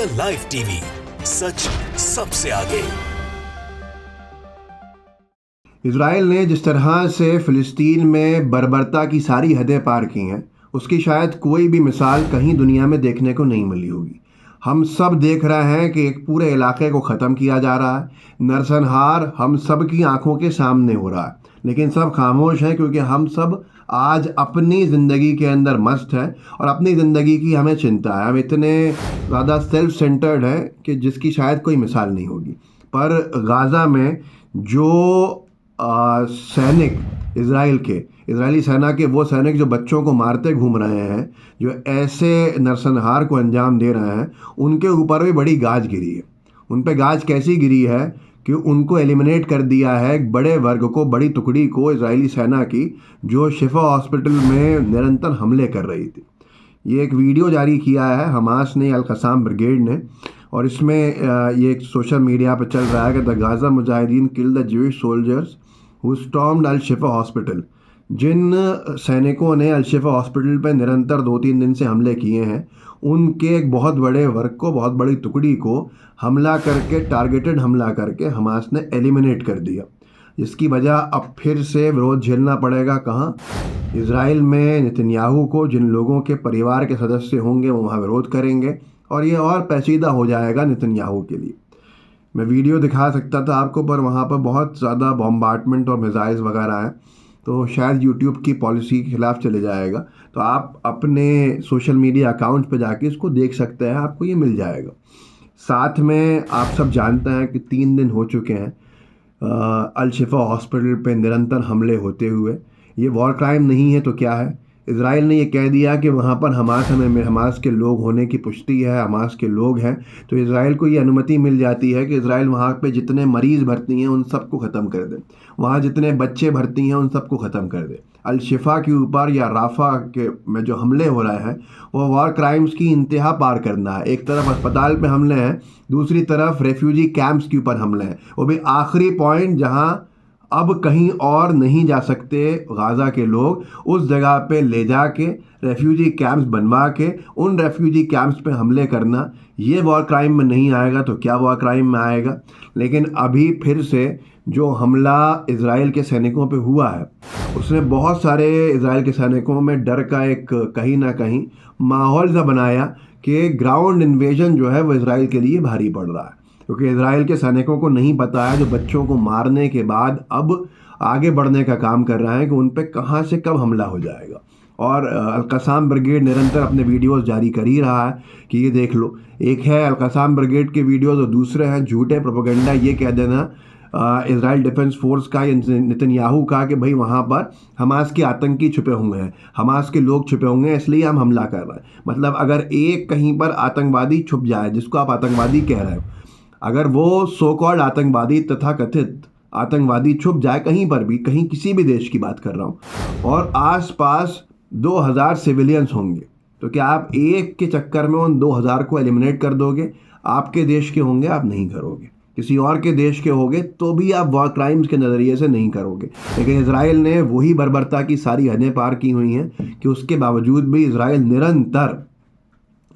Live TV, सच सबसे आगे। Israel ने जिस तरह से फ़िलिस्तीन में बर्बरता की सारी हदें पार की हैं, उसकी शायद कोई भी मिसाल कहीं दुनिया में देखने को नहीं मिली होगी। हम सब देख रहे हैं कि एक पूरे इलाके को ख़त्म किया जा रहा है। नरसंहार हम सब की आंखों के सामने हो रहा है, लेकिन सब खामोश हैं क्योंकि हम सब आज अपनी ज़िंदगी के अंदर मस्त हैं और अपनी ज़िंदगी की हमें चिंता है। हम इतने ज़्यादा सेल्फ सेंटर्ड हैं कि जिसकी शायद कोई मिसाल नहीं होगी। पर गाज़ा में जो सैनिक इजरायली सेना के वो सैनिक जो बच्चों को मारते घूम रहे हैं, जो ऐसे नरसंहार को अंजाम दे रहे हैं, उनके ऊपर भी बड़ी गाज गिरी है। उन पे गाज कैसी गिरी है कि उनको एलिमिनेट कर दिया है एक बड़े वर्ग को, बड़ी टुकड़ी को, इजरायली सेना की, जो शिफा हॉस्पिटल में निरंतर हमले कर रही थी। ये एक वीडियो जारी किया है हमास ने, अल क़साम ब्रिगेड ने, और इसमें ये एक सोशल मीडिया पर चल रहा है कि द गाज़ा मुजाहिदीन kill the Jewish soldiers who stormed Al Shifa hospital. जिन सैनिकों ने अल शिफा हॉस्पिटल पर निरंतर 2-3 दिन से हमले किए हैं, उनके एक बहुत बड़े वर्ग को, बहुत बड़ी टुकड़ी को हमला करके, टारगेटेड हमला करके हमास ने एलिमिनेट कर दिया, जिसकी वजह अब फिर से विरोध झेलना पड़ेगा। कहाँ? इजराइल में नेतन्याहू को। जिन लोगों के परिवार के सदस्य होंगे वो वहाँ विरोध करेंगे और ये और पेचीदा हो जाएगा नेतन्याहू के लिए। मैं वीडियो दिखा सकता था आपको, पर वहाँ पर बहुत ज़्यादा बॉम्बार्डमेंट और मिसाइल्स वगैरह हैं, तो शायद यूट्यूब की पॉलिसी के ख़िलाफ़ चले जाएगा। तो आप अपने सोशल मीडिया अकाउंट पे जाके इसको देख सकते हैं, आपको ये मिल जाएगा। साथ में आप सब जानते हैं कि 3 दिन हो चुके हैं अल शिफा हॉस्पिटल पे निरंतर हमले होते हुए। ये वॉर क्राइम नहीं है तो क्या है? इजराइल ने ये कह दिया कि वहाँ पर हमास के लोग होने की पुष्टि है, हमास के लोग हैं, तो इजराइल को ये अनुमति मिल जाती है कि इजराइल वहाँ पे जितने मरीज़ भर्ती हैं उन सबको ख़त्म कर दे, वहाँ जितने बच्चे भर्ती हैं उन सबको ख़त्म कर दे। अल शिफा के ऊपर या राफा के में जो हमले हो रहे हैं वो वॉर क्राइम्स की इंतहा पार करना है। एक तरफ अस्पताल पे हमले हैं, दूसरी तरफ रेफ्यूजी कैंप्स के ऊपर हमले हैं, वो भी आखिरी पॉइंट जहाँ अब कहीं और नहीं जा सकते गाज़ा के लोग, उस जगह पे ले जाके रेफ्यूजी कैंप्स बनवा के उन रेफ्यूजी कैंप्स पे हमले करना, ये वॉर क्राइम में नहीं आएगा तो क्या वॉर क्राइम में आएगा? लेकिन अभी फिर से जो हमला इजराइल के सैनिकों पे हुआ है, उसने बहुत सारे इजराइल के सैनिकों में डर का एक कहीं ना कहीं माहौल सा बनाया कि ग्राउंड इन्वेजन जो है वो इजराइल के लिए भारी पड़ रहा है, क्योंकि इजराइल के सैनिकों को नहीं पता है, जो बच्चों को मारने के बाद अब आगे बढ़ने का काम कर रहे हैं कि उन पे कहाँ से कब हमला हो जाएगा। और अल क़साम ब्रिगेड निरंतर अपने वीडियोस जारी कर ही रहा है कि ये देख लो। एक है अल क़साम ब्रिगेड के वीडियोस और दूसरे हैं झूठे प्रोपेगेंडा ये कह देना इजराइल डिफेंस फोर्स का, नेतन्याहू का, कि भाई वहाँ पर हमास के आतंकी छुपे हुए हैं, हमास के लोग छुपे होंगे इसलिए हम हमला कर रहे हैं। मतलब अगर एक कहीं पर आतंकवादी छुप जाए, जिसको आप आतंकवादी कह रहे हो, अगर वो सो कॉल्ड आतंकवादी, तथा कथित आतंकवादी छुप जाए कहीं पर भी, कहीं किसी भी देश की बात कर रहा हूँ, और आसपास 2000 सिविलियंस होंगे, तो क्या आप एक के चक्कर में उन 2000 को एलिमिनेट कर दोगे? आपके देश के होंगे, आप नहीं करोगे। किसी और के देश के होंगे तो भी आप वॉर क्राइम्स के नज़रिए से नहीं करोगे। लेकिन इजराइल ने वही बर्बरता की सारी हदें पार की हुई हैं कि उसके बावजूद भी इजराइल निरंतर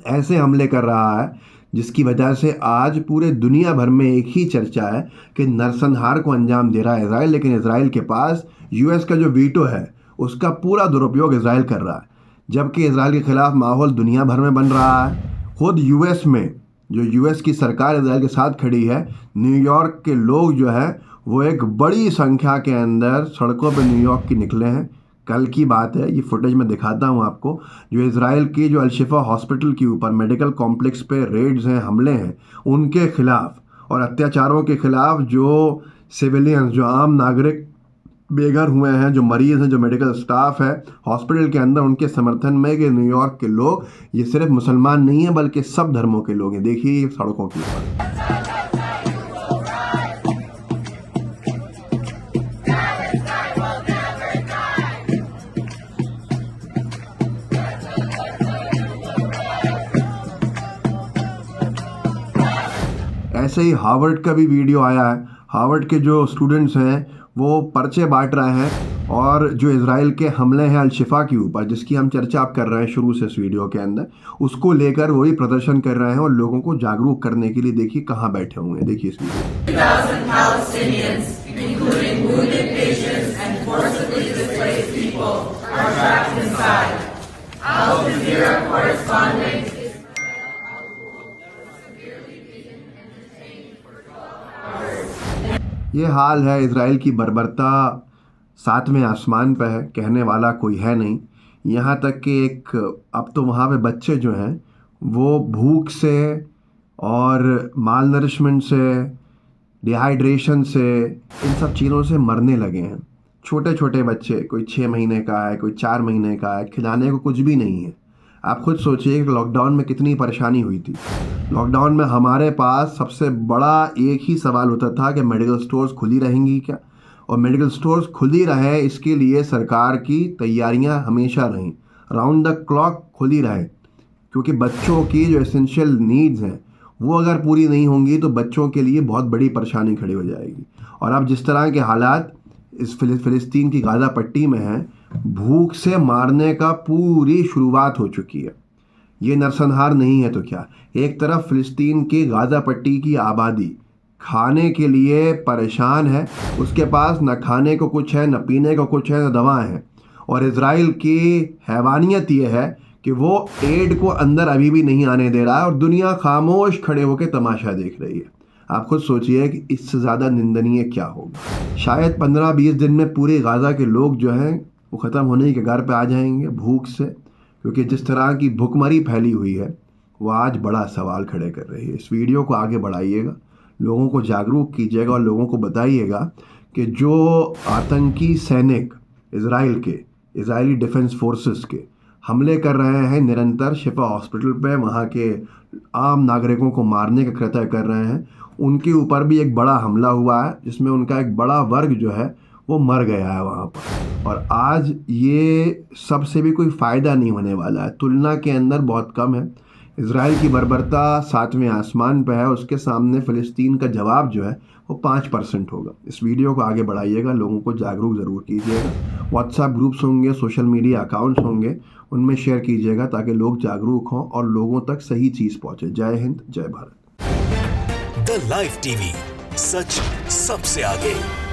ऐसे हमले कर रहा है, जिसकी वजह से आज पूरे दुनिया भर में एक ही चर्चा है कि नरसंहार को अंजाम दे रहा है इजराइल। लेकिन इजराइल के पास यूएस का जो वीटो है उसका पूरा दुरुपयोग इजराइल कर रहा है, जबकि इजराइल के खिलाफ माहौल दुनिया भर में बन रहा है। खुद यूएस में जो यूएस की सरकार इजराइल के साथ खड़ी है, न्यूयॉर्क के लोग जो है वो एक बड़ी संख्या के अंदर सड़कों पर न्यूयॉर्क की निकले हैं। कल की बात है, ये फुटेज मैं दिखाता हूँ आपको, जो इजराइल की जो अल शिफा हॉस्पिटल के ऊपर मेडिकल कॉम्प्लेक्स पे रेड्स हैं, हमले हैं, उनके खिलाफ और अत्याचारों के खिलाफ जो सिविलियंस, जो आम नागरिक बेघर हुए हैं, जो मरीज़ हैं, जो मेडिकल स्टाफ है हॉस्पिटल के अंदर, उनके समर्थन में कि न्यूयॉर्क के लोग, ये सिर्फ मुसलमान नहीं हैं बल्कि सब धर्मों के लोग हैं। देखिए ये सड़कों के ऊपर। ऐसे ही हार्वर्ड का भी वीडियो आया है। हार्वर्ड के जो स्टूडेंट्स हैं वो पर्चे बांट रहे हैं और जो इज़राइल के हमले हैं अल-शिफा के ऊपर, जिसकी हम चर्चा आप कर रहे हैं शुरू से इस वीडियो के अंदर, उसको लेकर वही प्रदर्शन कर रहे हैं और लोगों को जागरूक करने के लिए देखिए कहाँ बैठे हुए हैं। देखिए इस video. 2,000 Palestinians, including wounded patients and forcibly displaced people, are trapped inside. Al Jazeera correspondent ये हाल है इज़राइल की बर्बरता सातवें आसमान पर है, कहने वाला कोई है नहीं। यहाँ तक कि अब तो वहाँ पे बच्चे जो हैं वो भूख से और माल नरिशमेंट से, डिहाइड्रेशन से, इन सब चीज़ों से मरने लगे हैं। छोटे छोटे बच्चे, कोई 6 महीने का है, कोई 4 महीने का है, खिलाने को कुछ भी नहीं है। आप खुद सोचिए कि लॉकडाउन में कितनी परेशानी हुई थी। लॉकडाउन में हमारे पास सबसे बड़ा एक ही सवाल होता था कि मेडिकल स्टोर्स खुली रहेंगी क्या, और मेडिकल स्टोर्स खुली रहे इसके लिए सरकार की तैयारियां हमेशा रहीं, राउंड द क्लॉक खुली रहे, क्योंकि बच्चों की जो एसेंशियल नीड्स हैं वो अगर पूरी नहीं होंगी तो बच्चों के लिए बहुत बड़ी परेशानी खड़ी हो जाएगी। और अब जिस तरह के हालात इस फ़िलिस्तीन की गाज़ा पट्टी में हैं, भूख से मारने का पूरी शुरुआत हो चुकी है। ये नरसंहार नहीं है तो क्या। एक तरफ फ़िलिस्तीन की गाज़ा पट्टी की आबादी खाने के लिए परेशान है, उसके पास न खाने को कुछ है, न पीने को कुछ है, न दवाएं हैं। और इज़राइल की हैवानियत ये है कि वो एड को अंदर अभी भी नहीं आने दे रहा है और दुनिया खामोश खड़े होकर तमाशा देख रही है। आप खुद सोचिए कि इससे ज़्यादा निंदनीय क्या होगा। शायद 15-20 दिन में पूरे गाज़ा के लोग जो हैं वो ख़त्म होने के घर पे आ जाएंगे भूख से, क्योंकि जिस तरह की भुखमरी फैली हुई है वो आज बड़ा सवाल खड़े कर रही है। इस वीडियो को आगे बढ़ाइएगा, लोगों को जागरूक कीजिएगा और लोगों को बताइएगा कि जो आतंकी सैनिक इज़राइली डिफेंस फोर्सेस के हमले कर रहे हैं निरंतर शिफा हॉस्पिटल पे, वहाँ के आम नागरिकों को मारने का कृत्य कर रहे हैं, उनके ऊपर भी एक बड़ा हमला हुआ है जिसमें उनका एक बड़ा वर्ग जो है वो मर गया है वहाँ पर। और आज ये सबसे भी कोई फ़ायदा नहीं होने वाला है, तुलना के अंदर बहुत कम है। इज़राइल की बर्बरता सातवें आसमान पर है, उसके सामने फ़िलिस्तीन का जवाब जो है वो 5% होगा। इस वीडियो को आगे बढ़ाइएगा, लोगों को जागरूक ज़रूर कीजिएगा। व्हाट्सएप ग्रुप्स होंगे, सोशल मीडिया अकाउंट्स होंगे, उनमें शेयर कीजिएगा ताकि लोग जागरूक हों और लोगों तक सही चीज़ पहुँचे। जय हिंद, जय भारत। द लाइव टीवी, सच सबसे आगे।